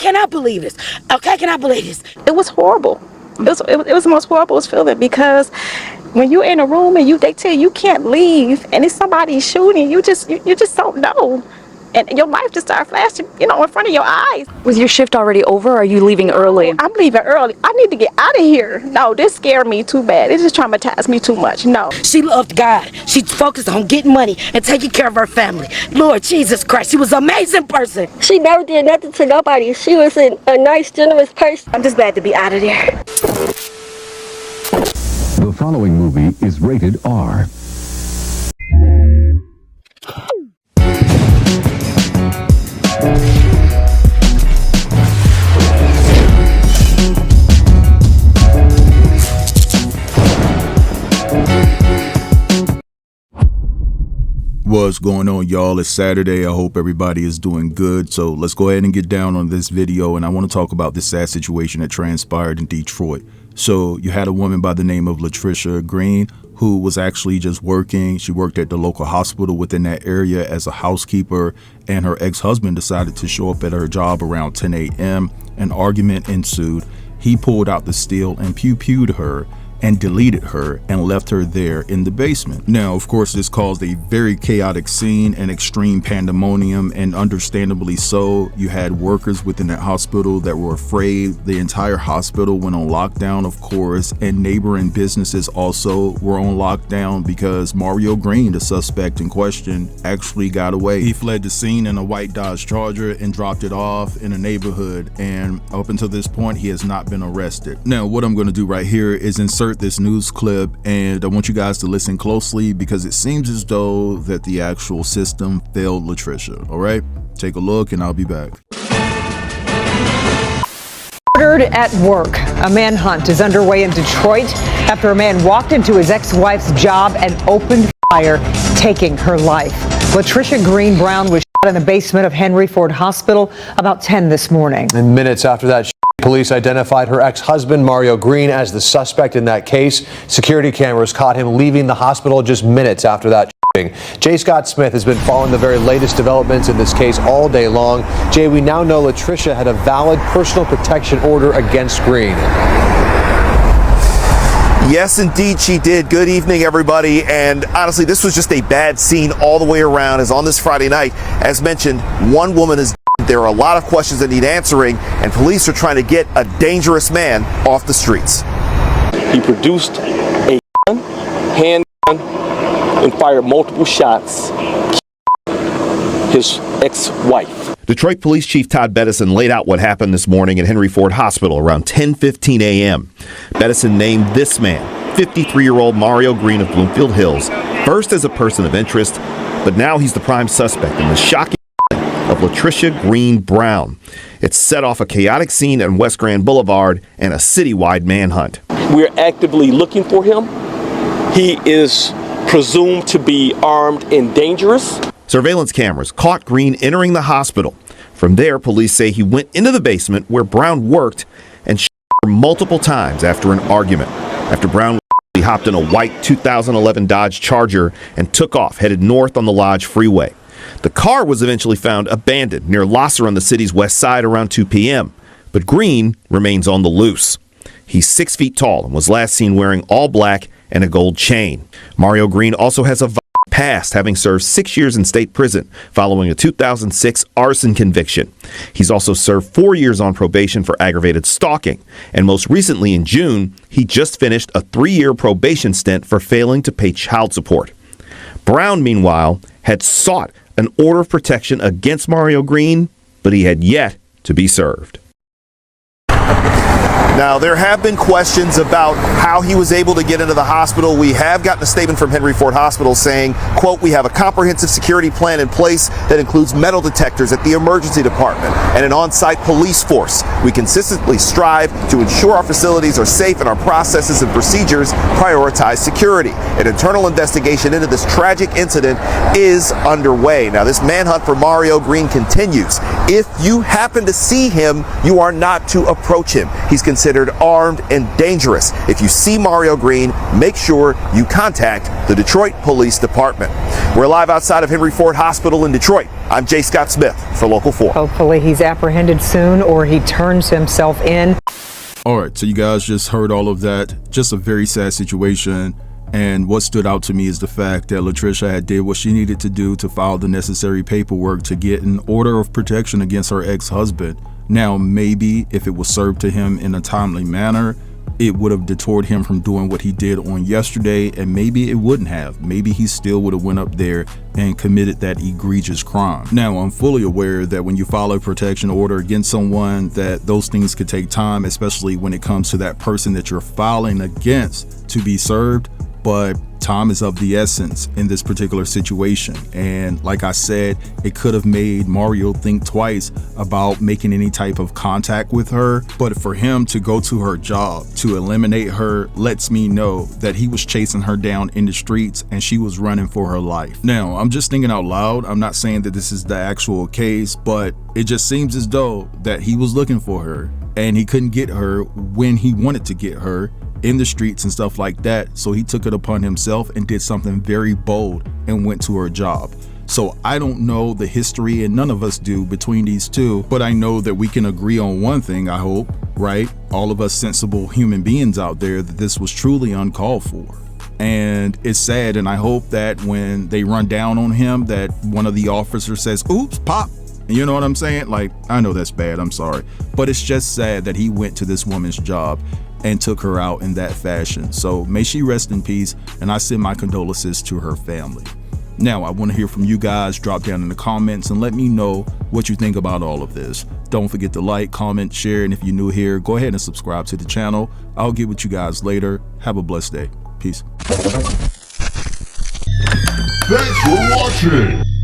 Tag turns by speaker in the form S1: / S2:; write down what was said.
S1: cannot believe this. Okay, I cannot believe this.
S2: It was horrible. It was the most horrible feeling, because when you're in a room and they tell you can't leave and it's somebody shooting, you just don't know. And your life just started flashing, in front of your eyes.
S3: Was your shift already over, or are you leaving early?
S2: I'm leaving early. I need to get out of here. No, this scared me too bad. It just traumatized me too much. No.
S1: She loved God. She focused on getting money and taking care of her family. Lord Jesus Christ, she was an amazing person.
S4: She never did nothing to nobody. She was a nice, generous person.
S2: I'm just glad to be out of there.
S5: The following movie is rated R.
S6: What's going on, y'all? It's Saturday. I hope everybody is doing good. So let's go ahead and get down on this video, and I want to talk about this sad situation that transpired in Detroit. So you had a woman by the name of Latricia Green who was actually just working. She worked at the local hospital within that area as a housekeeper, and her ex-husband decided to show up at her job around 10 a.m. An argument ensued. He pulled out the steel and pew-pewed her and deleted her and left her there in the basement. Now, of course, this caused a very chaotic scene and extreme pandemonium, and understandably so. You had workers within that hospital that were afraid. The entire hospital went on lockdown, of course, and neighboring businesses also were on lockdown because Mario Green, the suspect in question, actually got away. He fled the scene in a white Dodge Charger and dropped it off in a neighborhood, and up until this point, he has not been arrested. Now, what I'm going to do right here is insert this news clip, and I want you guys to listen closely because it seems as though that the actual system failed Latricia. All right, take a look and I'll be back.
S7: Murdered at work. A manhunt is underway in Detroit after a man walked into his ex-wife's job and opened fire, taking her life. Latricia Green Brown was shot in the basement of Henry Ford Hospital about 10 this morning.
S8: And minutes after that, police identified her ex-husband, Mario Green, as the suspect in that case. Security cameras caught him leaving the hospital just minutes after that shooting. Jay Scott Smith has been following the very latest developments in this case all day long. Jay, we now know Latricia had a valid personal protection order against Green.
S9: Yes, indeed, she did. Good evening, everybody. And honestly, this was just a bad scene all the way around, as on this Friday night, as mentioned, one woman is dead. There are a lot of questions that need answering, and police are trying to get a dangerous man off the streets.
S10: He produced a handgun and fired multiple shots. His ex-wife.
S9: Detroit Police Chief Todd Bettison laid out what happened this morning at Henry Ford Hospital around 10:15 a.m. Bettison named this man, 53-year-old Mario Green of Bloomfield Hills, first as a person of interest, but now he's the prime suspect in the shocking of Latricia Green Brown. It set off a chaotic scene on West Grand Boulevard and a citywide manhunt.
S10: We're actively looking for him. He is presumed to be armed and dangerous.
S9: Surveillance cameras caught Green entering the hospital. From there, police say he went into the basement where Brown worked and shot her multiple times after an argument. After Brown hopped in a white 2011 Dodge Charger and took off, headed north on the Lodge Freeway. The car was eventually found abandoned near Losser on the city's west side around 2 p.m., but Green remains on the loose. He's 6 feet tall and was last seen wearing all black and a gold chain. Mario Green also has a past, having served 6 years in state prison following a 2006 arson conviction. He's also served 4 years on probation for aggravated stalking, and most recently in June, he just finished a 3-year probation stint for failing to pay child support. Brown, meanwhile, had sought an order of protection against Mario Green, but he had yet to be served. Now, there have been questions about how he was able to get into the hospital. We have gotten a statement from Henry Ford Hospital saying, quote, "We have a comprehensive security plan in place that includes metal detectors at the emergency department and an on-site police force. We consistently strive to ensure our facilities are safe and our processes and procedures prioritize security. An internal investigation into this tragic incident is underway." Now, this manhunt for Mario Green continues. If you happen to see him, you are not to approach him. He's considered armed and dangerous. If you see Mario Green, make sure you contact the Detroit Police Department. We're live outside of Henry Ford Hospital in Detroit. I'm J. Scott Smith for Local 4.
S7: Hopefully he's apprehended soon or he turns himself in.
S6: All right, so you guys just heard all of that. Just a very sad situation. And what stood out to me is the fact that Latricia had did what she needed to do to file the necessary paperwork to get an order of protection against her ex-husband. Now, maybe if it was served to him in a timely manner, it would have deterred him from doing what he did on yesterday, and maybe it wouldn't have. Maybe he still would have went up there and committed that egregious crime. Now, I'm fully aware that when you file a protection order against someone, that those things could take time, especially when it comes to that person that you're filing against to be served. But time is of the essence in this particular situation. And like I said, it could have made Mario think twice about making any type of contact with her. But for him to go to her job, to eliminate her, lets me know that he was chasing her down in the streets and she was running for her life. Now, I'm just thinking out loud. I'm not saying that this is the actual case, but it just seems as though that he was looking for her and he couldn't get her when he wanted to get her in the streets and stuff like that. So he took it upon himself and did something very bold and went to her job. So I don't know the history, and none of us do, between these two, but I know that we can agree on one thing, I hope, right? All of us sensible human beings out there, that this was truly uncalled for. And it's sad, and I hope that when they run down on him, that one of the officers says, oops, pop. You know what I'm saying? Like, I know that's bad, I'm sorry. But it's just sad that he went to this woman's job and took her out in that fashion. So may she rest in peace, and I send my condolences to her family. Now, I want to hear from you guys. Drop down in the comments and let me know what you think about all of this. Don't forget to like, comment, share, and if you're new here, go ahead and subscribe to the channel. I'll get with you guys later. Have a blessed day. Peace.
S5: Thanks for watching.